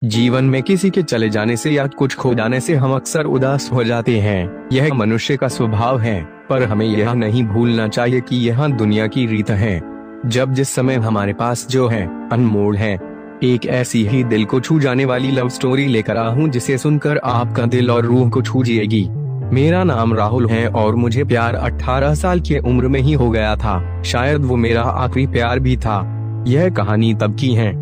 जीवन में किसी के चले जाने से या कुछ खो जाने से हम अक्सर उदास हो जाते हैं। यह मनुष्य का स्वभाव है, पर हमें यह नहीं भूलना चाहिए कि यह दुनिया की रीत है। जब जिस समय हमारे पास जो है अनमोल है। एक ऐसी ही दिल को छू जाने वाली लव स्टोरी लेकर आया हूँ जिसे सुनकर आपका दिल और रूह को छू जाएगी। मेरा नाम राहुल है और मुझे प्यार 18 साल की उम्र में ही हो गया था। शायद वो मेरा आखिरी प्यार भी था। यह कहानी तब की है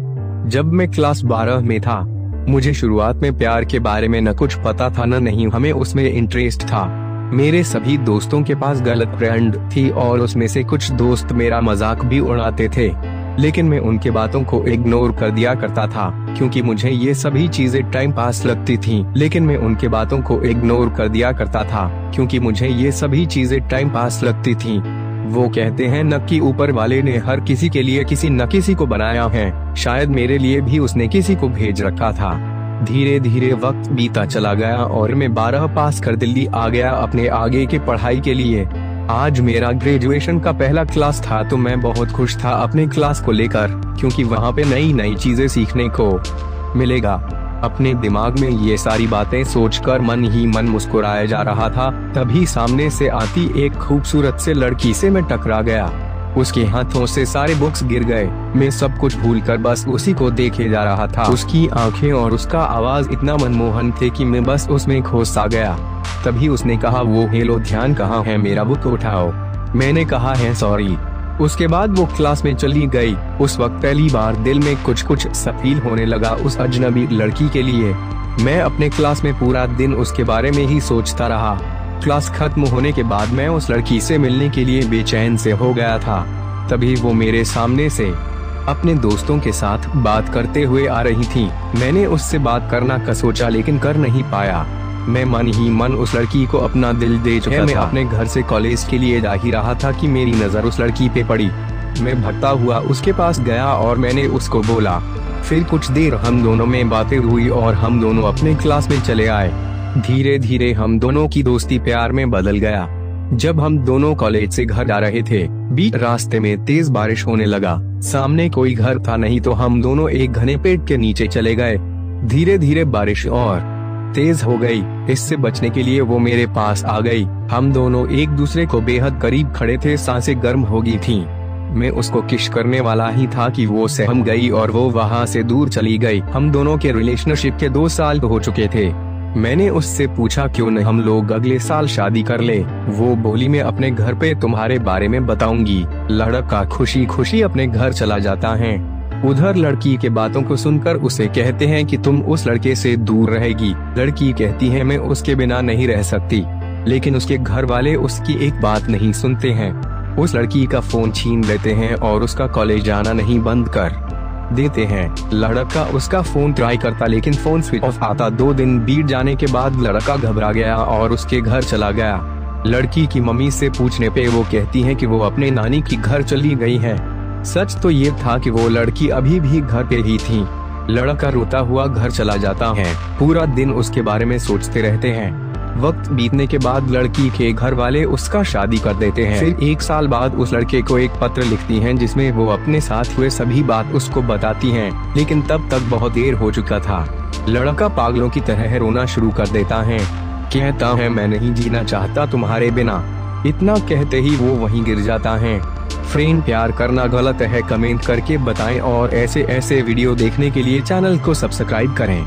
जब मैं क्लास 12 में था। मुझे शुरुआत में प्यार के बारे में न कुछ पता था न नहीं हमें उसमें इंटरेस्ट था। मेरे सभी दोस्तों के पास गर्लफ्रेंड थी और उसमें से कुछ दोस्त मेरा मजाक भी उड़ाते थे, लेकिन मैं उनके बातों को इग्नोर कर दिया करता था क्योंकि मुझे ये सभी चीजें टाइम पास लगती थी। लेकिन मैं उनके बातों को इग्नोर कर दिया करता था क्योंकि मुझे ये सभी चीजें टाइम पास लगती थी। वो कहते हैं न कि ऊपर वाले ने हर किसी के लिए किसी न किसी को बनाया है, शायद मेरे लिए भी उसने किसी को भेज रखा था। धीरे धीरे वक्त बीता चला गया और मैं 12 पास कर दिल्ली आ गया अपने आगे की पढ़ाई के लिए। आज मेरा ग्रेजुएशन का पहला क्लास था तो मैं बहुत खुश था अपने क्लास को लेकर, क्योंकि वहाँ पे नई नई चीजें सीखने को मिलेगा। अपने दिमाग में ये सारी बातें सोचकर मन ही मन मुस्कुराया जा रहा था, तभी सामने से आती एक खूबसूरत से लड़की से मैं टकरा गया। उसके हाथों से सारे बुक्स गिर गए। मैं सब कुछ भूलकर बस उसी को देखे जा रहा था। उसकी आंखें और उसका आवाज इतना मनमोहन थे कि मैं बस उसमें खो सा गया। तभी उसने कहा, वो हेलो ध्यान कहाँ है, मेरा बुक उठाओ। मैंने कहा है सॉरी। उसके बाद वो क्लास में चली गई। उस वक्त पहली बार दिल में कुछ सा फील होने लगा उस अजनबी लड़की के लिए। मैं अपने क्लास में पूरा दिन उसके बारे में ही सोचता रहा। क्लास खत्म होने के बाद मैं उस लड़की से मिलने के लिए बेचैन से हो गया था। तभी वो मेरे सामने से अपने दोस्तों के साथ बात करते हुए आ रही थी। मैंने उससे बात करना का सोचा लेकिन कर नहीं पाया। मैं मन ही मन उस लड़की को अपना दिल दे चुका था। मैं अपने घर से कॉलेज के लिए जा ही रहा था कि मेरी नजर उस लड़की पे पड़ी। मैं भगता हुआ उसके पास गया और मैंने उसको बोला। फिर कुछ देर हम दोनों में बातें हुई और हम दोनों अपने क्लास में चले आए। धीरे धीरे हम दोनों की दोस्ती प्यार में बदल गया। जब हम दोनों कॉलेज से घर जा रहे थे, बीच रास्ते में तेज बारिश होने लगा। सामने कोई घर था नहीं तो हम दोनों एक घने पेड़ के नीचे चले गए। धीरे धीरे बारिश और तेज हो गई। इससे बचने के लिए वो मेरे पास आ गई। हम दोनों एक दूसरे को बेहद करीब खड़े थे, सांसें गर्म हो गई थी। मैं उसको किस करने वाला ही था कि वो सहम गई और वो वहाँ से दूर चली गई। हम दोनों के रिलेशनशिप के 2 साल हो चुके थे। मैंने उससे पूछा क्यों न हम लोग अगले साल शादी कर ले। वो बोली मैं अपने घर पे तुम्हारे बारे में बताऊंगी। लड़का खुशी खुशी अपने घर चला जाता है। उधर लड़की के बातों को सुनकर उसे कहते हैं कि तुम उस लड़के से दूर रहेगी। लड़की कहती है मैं उसके बिना नहीं रह सकती, लेकिन उसके घर वाले उसकी एक बात नहीं सुनते हैं। उस लड़की का फोन छीन लेते हैं और उसका कॉलेज जाना नहीं बंद कर देते हैं। लड़का उसका फोन ट्राई करता लेकिन फोन स्विच ऑफ आता। 2 दिन बीत जाने के बाद लड़का घबरा गया और उसके घर चला गया। लड़की की मम्मी से पूछने पे वो कहती है कि वो अपने नानी की घर चली गई है। सच तो ये था कि वो लड़की अभी भी घर पे ही थी। लड़का रोता हुआ घर चला जाता है। पूरा दिन उसके बारे में सोचते रहते हैं। वक्त बीतने के बाद लड़की के घर वाले उसका शादी कर देते हैं। फिर 1 साल बाद उस लड़के को एक पत्र लिखती हैं जिसमें वो अपने साथ हुए सभी बात उसको बताती हैं, लेकिन तब तक बहुत देर हो चुका था। लड़का पागलों की तरह रोना शुरू कर देता है। कहता है मैं नहीं जीना चाहता तुम्हारे बिना। इतना कहते ही वो वहीं गिर जाता है। फ्रेंड, प्यार करना गलत है कमेंट करके बताएं और ऐसे वीडियो देखने के लिए चैनल को सब्सक्राइब करें।